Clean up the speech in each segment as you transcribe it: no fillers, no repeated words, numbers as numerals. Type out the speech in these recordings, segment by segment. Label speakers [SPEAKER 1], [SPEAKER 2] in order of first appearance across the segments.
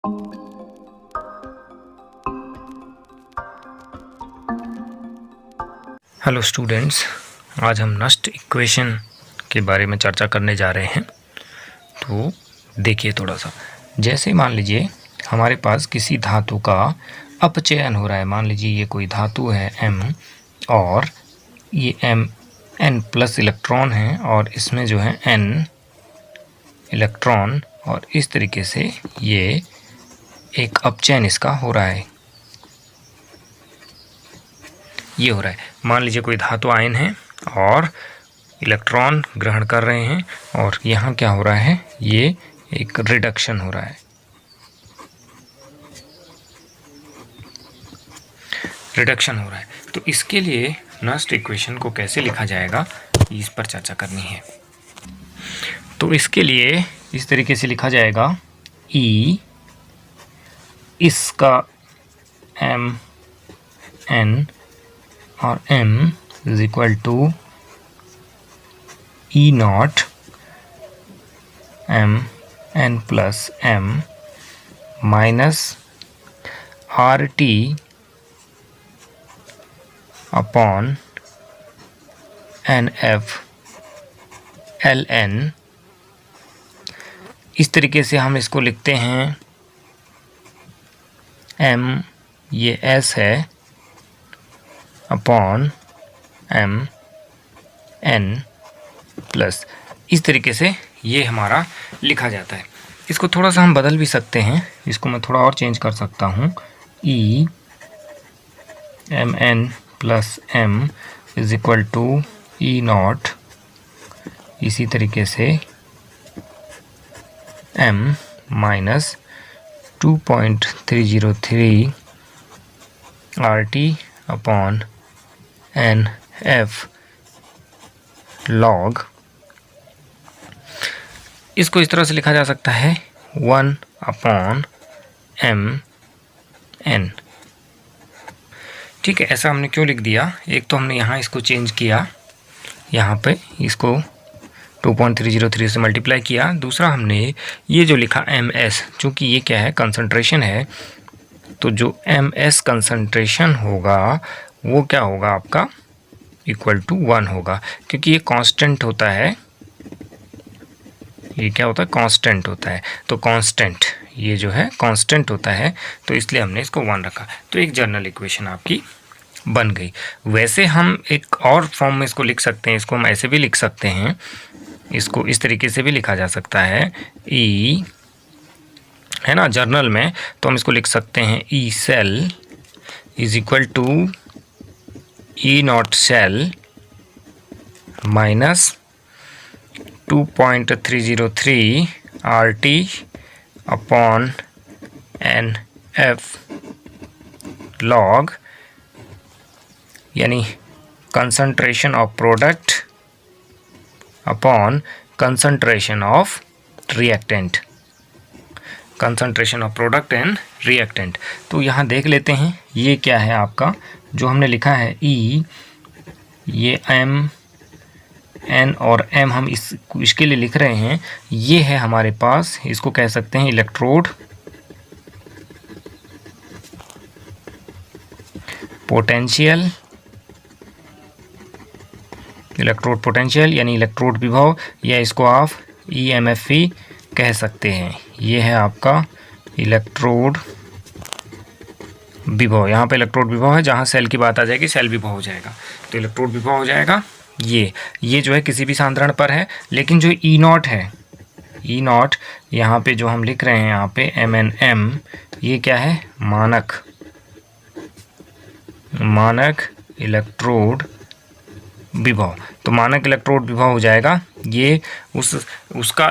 [SPEAKER 1] Hello students, आज हम Nernst equation के बारे में चर्चा करने जा रहे हैं। तो देखिए थोड़ा सा, जैसे मान लीजिए हमारे पास किसी धातु का अपचयन हो रहा है। मान लीजिए ये कोई धातु है M और ये N+ इलेक्ट्रॉन है और इसमें जो है N इलेक्ट्रॉन, और इस तरीके से ये एक अपचयन इसका हो रहा है। ये हो रहा है, मान लीजिए कोई धातु आयन है और इलेक्ट्रॉन ग्रहण कर रहे हैं और यहाँ क्या हो रहा है, ये एक रिडक्शन हो रहा है। रिडक्शन हो रहा है, तो इसके लिए नस्ट इक्वेशन को कैसे लिखा जाएगा, इस पर चर्चा करनी है। तो इसके लिए इस तरीके से लिखा जाएगा, E इसका Mn और M is equal to E0 Mn+M minus RT upon NF ln। इस तरीके से हम इसको लिखते हैं, M ये S है अपॉन M N प्लस, इस तरीके से ये हमारा लिखा जाता है। इसको थोड़ा सा हम बदल भी सकते हैं, इसको मैं थोड़ा और चेंज कर सकता हूँ। E Mn+M is equal to E0, इसी तरीके से M minus 2.303 RT upon NF log। इसको इस तरह से लिखा जा सकता है 1/mn। ठीक है, ऐसा हमने क्यों लिख दिया, एक तो हमने यहाँ इसको चेंज किया, यहाँ पे इसको 2.303 से मल्टीप्लाई किया। दूसरा हमने ये जो लिखा ms, चूँकि ये क्या है, कंसंट्रेशन है, तो जो ms कंसंट्रेशन होगा वो क्या होगा आपका, इक्वल टू 1 होगा, क्योंकि ये कांस्टेंट होता है। ये क्या होता है, कांस्टेंट होता है। तो कांस्टेंट ये जो है कांस्टेंट होता है, तो इसलिए हमने इसको 1 रखा। तो एक जनरल इक्वेशन आपकी बन गई। वैसे हम एक और फॉर्म में इसको लिख सकते हैं, इसको हम ऐसे भी लिख सकते हैं, इसको इस तरीके से भी लिखा जा सकता है। E है ना, जर्नल में तो हम इसको लिख सकते हैं, E cell is equal to E0 cell minus 2.303 RT upon NF log, यानी concentration of product upon concentration of reactant, concentration of product and reactant. तो यहाँ देख लेते हैं ये क्या है आपका, जो हमने लिखा है E, ये M N और M हम इसके लिए लिख रहे हैं, ये है हमारे पास, इसको कह सकते हैं इलेक्ट्रोड पोटेंशियल, इलेक्ट्रोड पोटेंशियल यानी इलेक्ट्रोड विभव, या इसको आप EMF भी कह सकते हैं। ये है आपका इलेक्ट्रोड विभव। यहाँ पे इलेक्ट्रोड विभव है, जहाँ सेल की बात आ जाएगी सेल विभव हो जाएगा, तो इलेक्ट्रोड विभव हो जाएगा। ये जो है किसी भी सांद्रण पर है, लेकिन जो E0 है, E0 यहाँ पे जो हम लिख रहे हैं, यहाँ पे MnM, ये क्या है, मानक इलेक्ट्रोड विभव। तो मानक इलेक्ट्रोड विभव हो जाएगा, ये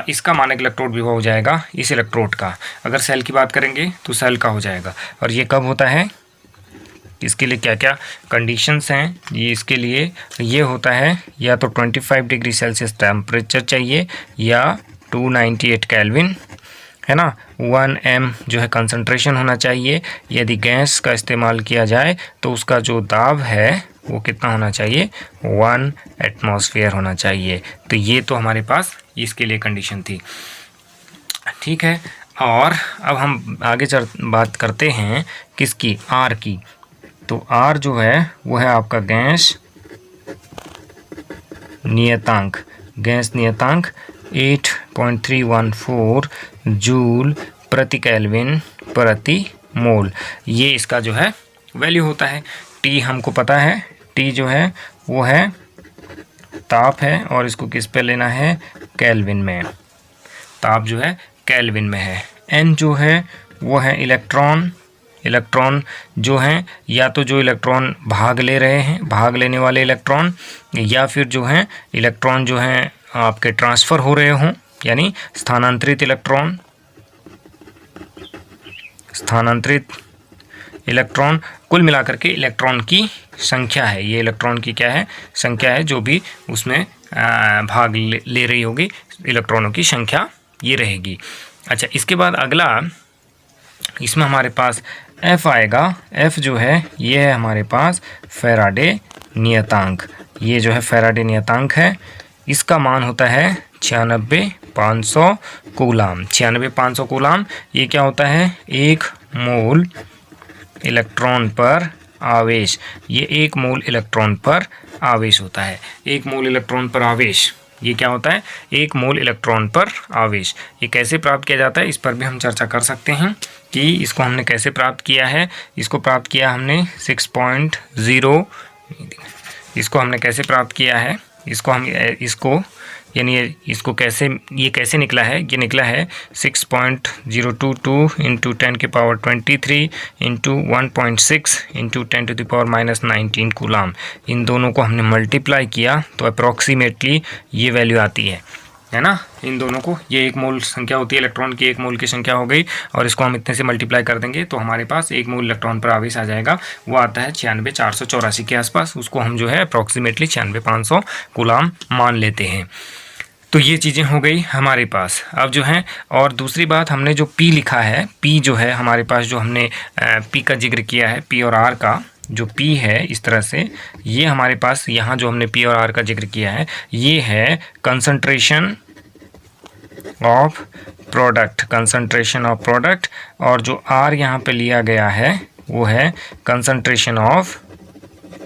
[SPEAKER 1] इसका मानक इलेक्ट्रोड विभव हो जाएगा इस इलेक्ट्रोड का। अगर सेल की बात करेंगे तो सेल का हो जाएगा। और ये कब होता है, इसके लिए क्या क्या कंडीशंस हैं, ये इसके लिए ये होता है, या तो 25 डिग्री सेल्सियस टेम्परेचर चाहिए या 298 केल्विन, है ना। 1 m जो है कंसंट्रेशन होना चाहिए। यदि गैस का इस्तेमाल किया जाए तो उसका जो दाब है वो कितना होना चाहिए, 1 एटमॉस्फेयर होना चाहिए। तो ये तो हमारे पास इसके लिए कंडीशन थी, ठीक है। और अब हम आगे बात करते हैं किसकी, आर की। तो आर जो है वो है आपका गैस नियतांक। गैस नियतांक 8.314 जूल प्रति केल्विन प्रति मोल, ये इसका जो है वैल्यू होता है। टी हमको पता है, टी जो है वो है ताप है, और इसको किस पे लेना है, केल्विन में। ताप जो है केल्विन में है। एन जो है वो है इलेक्ट्रॉन। इलेक्ट्रॉन जो हैं, या तो जो इलेक्ट्रॉन भाग ले रहे हैं, भाग लेने वाले इलेक्ट्रॉन, या फिर जो हैं इलेक्ट्रॉन जो हैं आपके ट्रांसफ़र हो रहे हों, यानी स्थानांतरित इलेक्ट्रॉन। स्थानांतरित इलेक्ट्रॉन कुल मिलाकर के इलेक्ट्रॉन की संख्या है। ये इलेक्ट्रॉन की क्या है, संख्या है, जो भी उसमें भाग ले रही होगी इलेक्ट्रॉनों की संख्या ये रहेगी। अच्छा, इसके बाद अगला इसमें हमारे पास F आएगा। F जो है ये है हमारे पास फैराडे नियतांक। ये जो है फैराडे नियतांक है, इसका मान होता है 96,500 कूलाम। 96,500 कूलाम ये क्या होता है, 1 मोल इलेक्ट्रॉन पर आवेश। ये 1 मोल इलेक्ट्रॉन पर आवेश होता है। 1 मोल इलेक्ट्रॉन पर आवेश ये क्या होता है, 1 मोल इलेक्ट्रॉन पर आवेश। ये कैसे प्राप्त किया जाता है, इस पर भी हम चर्चा कर सकते हैं कि इसको हमने कैसे प्राप्त किया है। इसको प्राप्त किया हमने 6.0, इसको हमने कैसे प्राप्त किया है, इसको हम यानी इसको कैसे, ये कैसे निकला है, ये निकला है 6.022 इंटू 10⁻23 इंटू 1.6 इंटू 10⁻⁻19 कूलाम। इन दोनों को हमने मल्टीप्लाई किया तो अप्रॉक्सीमेटली ये वैल्यू आती है ना। इन दोनों को, ये 1 मोल संख्या होती है, इलेक्ट्रॉन की 1 मोल की संख्या हो गई, और इसको हम इतने से मल्टीप्लाई कर देंगे तो हमारे पास 1 मोल इलेक्ट्रॉन पर आवेश आ जाएगा। वो आता है 96,484 के आसपास। उसको हम जो है अप्रॉक्सीमेटली 96,500 कूलाम मान लेते हैं। तो ये चीज़ें हो गई हमारे पास। अब जो है, और दूसरी बात, हमने जो P लिखा है, P जो है हमारे पास, जो हमने P का जिक्र किया है, P और R का जो P है इस तरह से, ये हमारे पास यहाँ जो हमने P और R का जिक्र किया है, ये है concentration of product, concentration of product. और जो R यहाँ पे लिया गया है वो है concentration of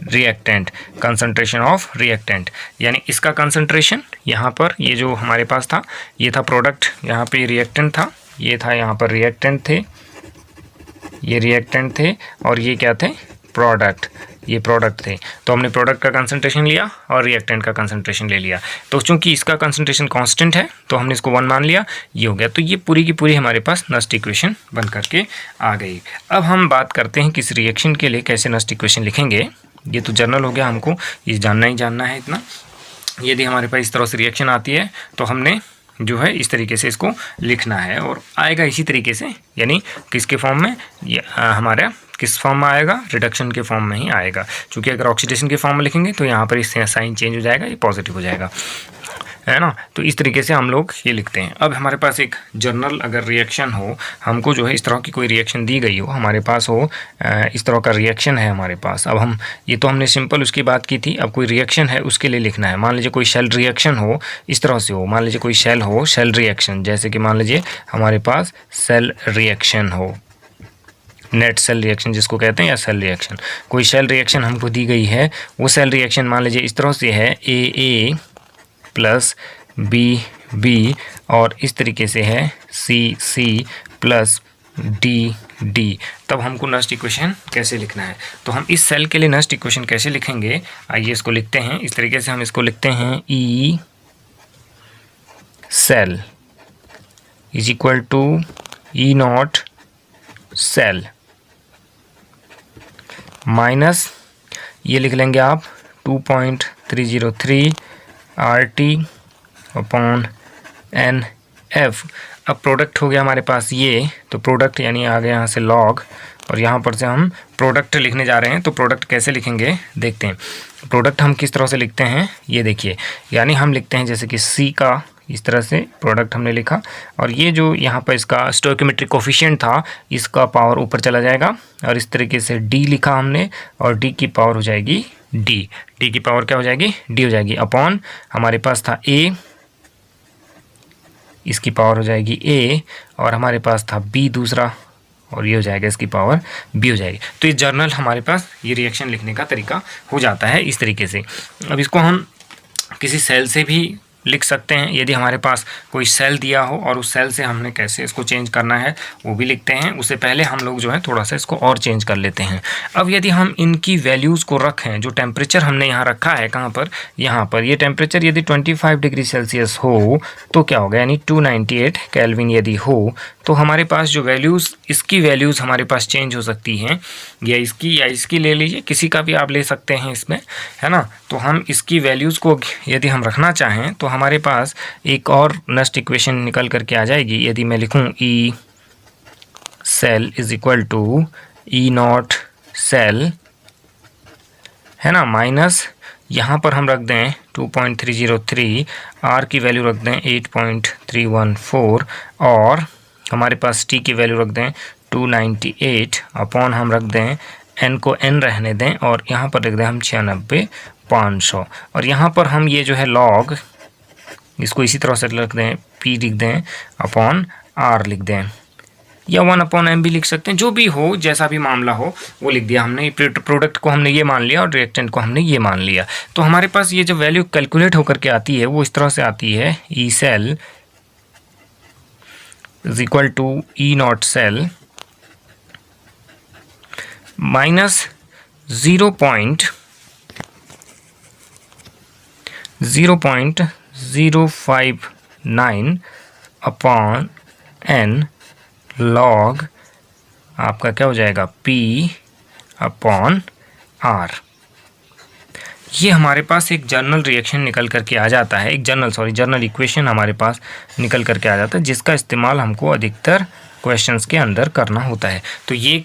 [SPEAKER 1] reactant, concentration of reactant. यानी इसका कंसंट्रेशन यहाँ पर, ये जो हमारे पास था ये था प्रोडक्ट, यहाँ पे रिएक्टेंट था, ये था यहाँ पर रिएक्टेंट थे, ये रिएक्टेंट थे, और ये क्या थे, प्रोडक्ट, ये प्रोडक्ट थे। तो हमने प्रोडक्ट का कंसंट्रेशन लिया और रिएक्टेंट का कंसंट्रेशन ले लिया। तो चूंकि इसका कंसंट्रेशन कांस्टेंट है तो हमने इसको 1 मान लिया, ये हो गया। तो ये पूरी की पूरी हमारे पास नस्ट इक्वेशन बन करके आ गई। अब हम बात करते हैं कि इस रिएक्शन के लिए कैसे नस्ट इक्वेशन लिखेंगे। ये तो जर्नल हो गया, हमको ये जानना ही जानना है इतना। यदि हमारे पास इस तरह से रिएक्शन आती है तो हमने जो है इस तरीके से इसको लिखना है, और आएगा इसी तरीके से, यानी किसके फॉर्म में, ये हमारा किस फॉर्म में आएगा, रिडक्शन के फॉर्म में ही आएगा। क्योंकि अगर ऑक्सीडेशन के फॉर्म में लिखेंगे तो यहाँ पर इससे साइन चेंज हो जाएगा, ये पॉजिटिव हो जाएगा, है ना। तो इस तरीके से हम लोग ये लिखते हैं। अब हमारे पास एक जर्नल अगर रिएक्शन हो, हमको जो है इस तरह की कोई रिएक्शन दी गई हो, हमारे पास हो इस तरह का रिएक्शन है हमारे पास। अब हम, ये तो हमने सिंपल उसकी बात की थी, अब कोई रिएक्शन है उसके लिए लिखना है। मान लीजिए कोई शेल रिएक्शन हो, इस तरह से हो, मान लीजिए कोई शेल हो, शेल रिएक्शन, जैसे कि मान लीजिए हमारे पास सेल रिएक्शन हो, नेट सेल रिएक्शन जिसको कहते हैं, या सेल रिएक्शन। कोई सेल रिएक्शन हमको दी गई है, वो सेल रिएक्शन मान लीजिए इस तरह से है, AA प्लस B और इस तरीके से है C प्लस D। तब हमको नस्ट इक्वेशन कैसे लिखना है, तो हम इस सेल के लिए नस्ट इक्वेशन कैसे लिखेंगे, आइए इसको लिखते हैं। इस तरीके से हम इसको लिखते हैं, E cell is equal to E naught cell minus, ये लिख लेंगे आप 2.303 RT अपॉन NF। अब प्रोडक्ट हो गया हमारे पास ये, तो प्रोडक्ट यानी आ गया यहाँ से लॉग, और यहाँ पर से हम प्रोडक्ट लिखने जा रहे हैं। तो प्रोडक्ट कैसे लिखेंगे देखते हैं। प्रोडक्ट हम किस तरह से लिखते हैं, ये देखिए, यानी हम लिखते हैं जैसे कि C का, इस तरह से प्रोडक्ट हमने लिखा, और ये जो यहाँ पर इसका स्टोइकोमेट्रिक कोफिशिएंट था, इसका पावर ऊपर चला जाएगा, और इस तरीके से D लिखा हमने, और D की पावर हो जाएगी D की पावर क्या हो जाएगी, D हो जाएगी, अपॉन हमारे पास था A इसकी पावर हो जाएगी A, और हमारे पास था B दूसरा, और ये हो जाएगा इसकी पावर B हो जाएगी। तो ये जर्नल हमारे पास ये रिएक्शन लिखने का तरीका हो जाता है इस तरीके से। अब इसको हम किसी सेल से भी लिख सकते हैं, यदि हमारे पास कोई सेल दिया हो और उस सेल से हमने कैसे इसको चेंज करना है वो भी लिखते हैं। उससे पहले हम लोग जो है थोड़ा सा इसको और चेंज कर लेते हैं। अब यदि हम इनकी वैल्यूज़ को रखें, जो टेम्परेचर हमने यहाँ रखा है, कहाँ पर, यहाँ पर, ये टेम्परेचर यदि 25 डिग्री सेल्सियस हो तो क्या होगा, यानी 298 केल्विन यदि हो, तो हमारे पास जो वैल्यूज़, इसकी वैल्यूज़ हमारे पास चेंज हो सकती हैं, या इसकी ले लीजिए, किसी का भी आप ले सकते हैं इसमें, है ना। तो हम इसकी वैल्यूज़ को यदि हम रखना चाहें तो हमारे पास एक और नस्ट इक्वेशन निकल करके आ जाएगी। यदि मैं लिखूं E cell is equal to E naught cell, है ना, माइनस यहाँ पर हम रख दें 2.303, आर की वैल्यू रख दें 8.314, और हमारे पास टी की वैल्यू रख दें 298, अपॉन हम रख दें एन को एन रहने दें, और यहाँ पर रख दें हम 96,500, और यहाँ पर हम ये जो है लॉग, इसको इसी तरह से रख दें, पी लिख दें अपॉन आर लिख दें, या 1/m भी लिख सकते हैं, जो भी हो, जैसा भी मामला हो वो लिख दिया हमने। प्रोडक्ट को हमने ये मान लिया और रिएक्टेंट को हमने ये मान लिया। तो हमारे पास ये जो वैल्यू कैलकुलेट होकर के आती है वो इस तरह से आती है, E cell is equal to E naught cell minus 0.059 upon N log आपका क्या हो जाएगा, P अपॉन R। ये हमारे पास एक जर्नल रिएक्शन निकल करके आ जाता है, एक जर्नल इक्वेशन हमारे पास निकल करके आ जाता है, जिसका इस्तेमाल हमको अधिकतर क्वेश्चंस के अंदर करना होता है। तो ये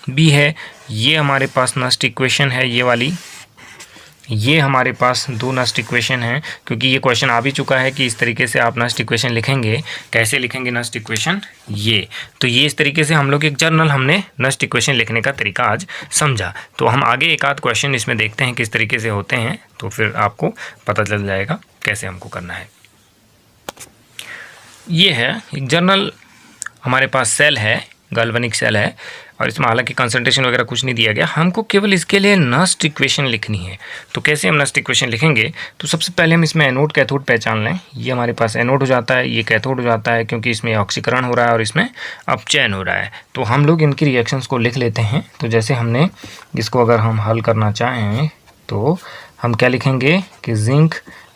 [SPEAKER 1] भी है, ये हमारे पास नस्ट इक्वेशन है, ये वाली, ये हमारे पास दो नस्ट इक्वेशन हैं, क्योंकि ये क्वेश्चन आ भी चुका है कि इस तरीके से आप नस्ट इक्वेशन लिखेंगे। कैसे लिखेंगे नस्ट इक्वेशन, ये तो ये इस तरीके से हम लोग एक जर्नल हमने नस्ट इक्वेशन लिखने का तरीका आज समझा। तो हम आगे एक आध क्वेश्चन इसमें देखते हैं किस तरीके से होते हैं, तो फिर आपको पता चल जाएगा कैसे हमको करना है। ये है एक जर्नल, हमारे पास सेल है, गाल्वेनिक सेल है, और इसमें हालांकि कंसंट्रेशन वगैरह कुछ नहीं दिया गया, हमको केवल इसके लिए नस्ट इक्वेशन लिखनी है। तो कैसे हम नस्ट इक्वेशन लिखेंगे, तो सबसे पहले हम इसमें एनोड कैथोड पहचान लें। ये हमारे पास एनोड हो जाता है, ये कैथोड हो जाता है, क्योंकि इसमें ऑक्सीकरण हो रहा है और इसमें अपचयन हो रहा है। तो हम लोग इनकी रिएक्शंस को लिख लेते हैं। तो जैसे हमने इसको अगर हम हल करना चाहें तो हम क्या लिखेंगे कि जिंक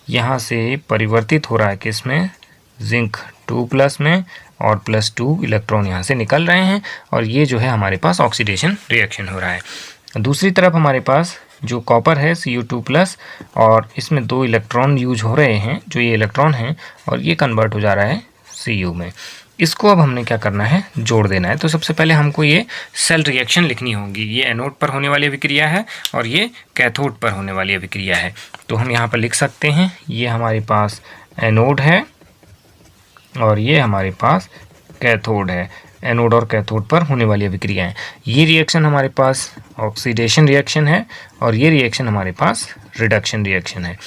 [SPEAKER 1] यहाँ से परिवर्तित हो रहा है किसमें, जिंक 2+ में, और +2 इलेक्ट्रॉन यहाँ से निकल रहे हैं, और ये जो है हमारे पास ऑक्सीडेशन रिएक्शन हो रहा है। दूसरी तरफ हमारे पास जो कॉपर है Cu2+, और इसमें 2 इलेक्ट्रॉन यूज हो रहे हैं, जो ये इलेक्ट्रॉन हैं, और ये कन्वर्ट हो जा रहा है Cu में। इसको अब हमने क्या करना है, जोड़ देना है। तो सबसे पहले हमको ये सेल रिएक्शन लिखनी होगी। ये एनोड पर होने वाली अभिक्रिया है और ये कैथोड पर होने वाली अभिक्रिया है। तो हम यहाँ पर लिख सकते हैं, ये हमारे पास एनोड है और ये हमारे पास कैथोड है। एनोड और कैथोड पर होने वाली अभिक्रिया है। ये रिएक्शन हमारे पास ऑक्सीडेशन रिएक्शन है और ये रिएक्शन हमारे पास रिडक्शन रिएक्शन है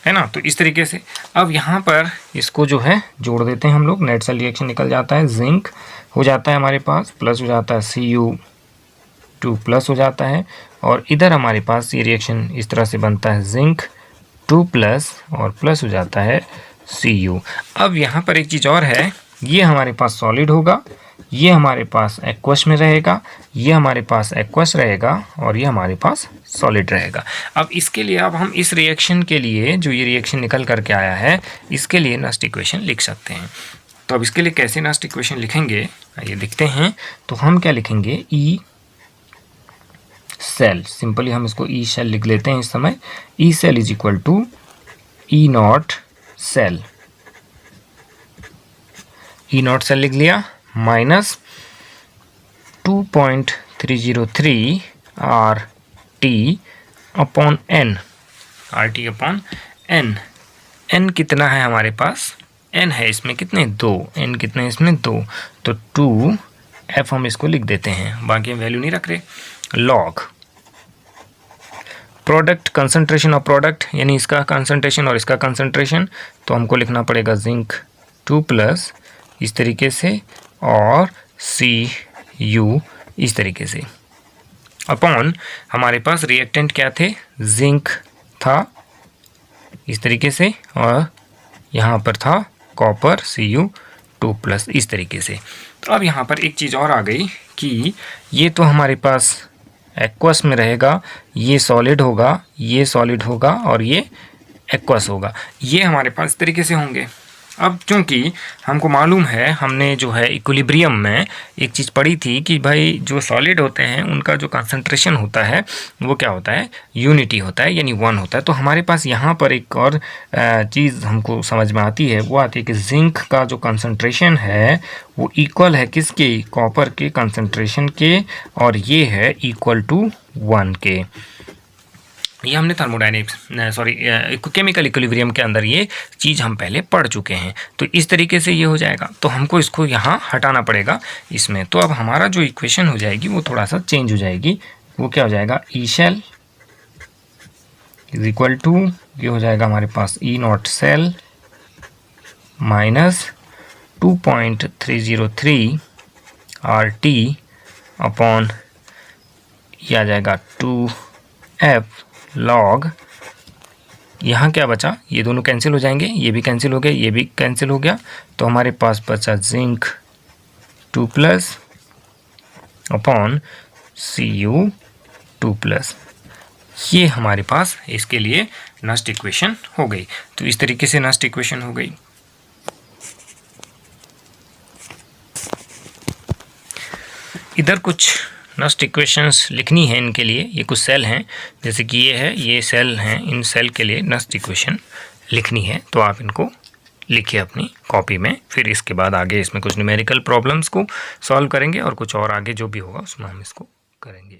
[SPEAKER 1] ना। तो इस तरीके से अब यहाँ पर इसको जो है जोड़ देते हैं हम लोग। नेट सेल रिएक्शन निकल जाता है, जिंक हो जाता है हमारे पास, प्लस हो जाता है Cu2+ हो जाता है, और इधर हमारे पास ये रिएक्शन इस तरह से बनता है, जिंक 2+ और प्लस हो जाता है Cu। अब यहाँ पर एक चीज़ और है, ये हमारे पास सॉलिड होगा, ये हमारे पास एक्वस में रहेगा, ये हमारे पास एक्वस रहेगा और ये हमारे पास सॉलिड रहेगा। अब इसके लिए अब हम इस रिएक्शन के लिए जो ये रिएक्शन निकल करके आया है, इसके लिए नस्ट इक्वेशन लिख सकते हैं। तो अब इसके लिए कैसे नस्ट इक्वेशन लिखेंगे ये देखते हैं। तो हम क्या लिखेंगे, ई सेल, सिंपली हम इसको ई सेल लिख लेते हैं इस समय। E cell is equal to E naught cell, E naught cell लिख लिया, minus 2.303 R T upon N, R T upon N. N कितना है हमारे पास, एन है इसमें कितने, 2, एन कितने इसमें 2, तो 2 हम इसको लिख देते हैं, बाकी हम वैल्यू नहीं रख रहे। Log product concentration of product, यानी इसका कंसंट्रेशन और इसका कंसंट्रेशन, तो हमको लिखना पड़ेगा जिंक 2+ इस तरीके से और Cu इस तरीके से, अपॉन हमारे पास रिएक्टेंट क्या थे, जिंक था इस तरीके से, और यहाँ पर था कॉपर Cu2+ इस तरीके से। तो अब यहाँ पर एक चीज़ और आ गई कि ये तो हमारे पास एक्वस में रहेगा, ये सॉलिड होगा, ये सॉलिड होगा और ये एक्वस होगा, ये हमारे पास इस तरीके से होंगे। अब क्योंकि हमको मालूम है, हमने जो है इक्विलिब्रियम में एक चीज़ पढ़ी थी कि भाई जो सॉलिड होते हैं उनका जो कंसंट्रेशन होता है वो क्या होता है, यूनिटी होता है, यानी 1 होता है। तो हमारे पास यहाँ पर एक और चीज़ हमको समझ में आती है, वो आती है कि जिंक का जो कंसंट्रेशन है वो इक्वल है किसके, कॉपर के कंसंट्रेशन के, और ये है इक्वल टू 1 के। ये हमने केमिकल इक्विलिब्रियम के अंदर ये चीज़ हम पहले पढ़ चुके हैं। तो इस तरीके से ये हो जाएगा, तो हमको इसको यहाँ हटाना पड़ेगा इसमें। तो अब हमारा जो इक्वेशन हो जाएगी वो थोड़ा सा चेंज हो जाएगी। वो क्या हो जाएगा, E cell is equal to, ये हो जाएगा हमारे पास E0 cell minus 2.303 RT upon, ये आ जाएगा 2F लॉग, यहाँ क्या बचा, ये दोनों कैंसिल हो जाएंगे, ये भी कैंसिल हो गया, ये भी कैंसिल हो गया, तो हमारे पास बचा जिंक 2+ अपॉन Cu2+। ये हमारे पास इसके लिए नस्ट इक्वेशन हो गई। तो इस तरीके से नस्ट इक्वेशन हो गई। इधर कुछ नस्ट इक्वेशंस लिखनी है इनके लिए, ये कुछ सेल हैं, जैसे कि ये है, ये सेल हैं, इन सेल के लिए नस्ट इक्वेशन लिखनी है। तो आप इनको लिखिए अपनी कॉपी में, फिर इसके बाद आगे इसमें कुछ न्यूमेरिकल प्रॉब्लम्स को सॉल्व करेंगे और कुछ और आगे जो भी होगा उसमें हम इसको करेंगे।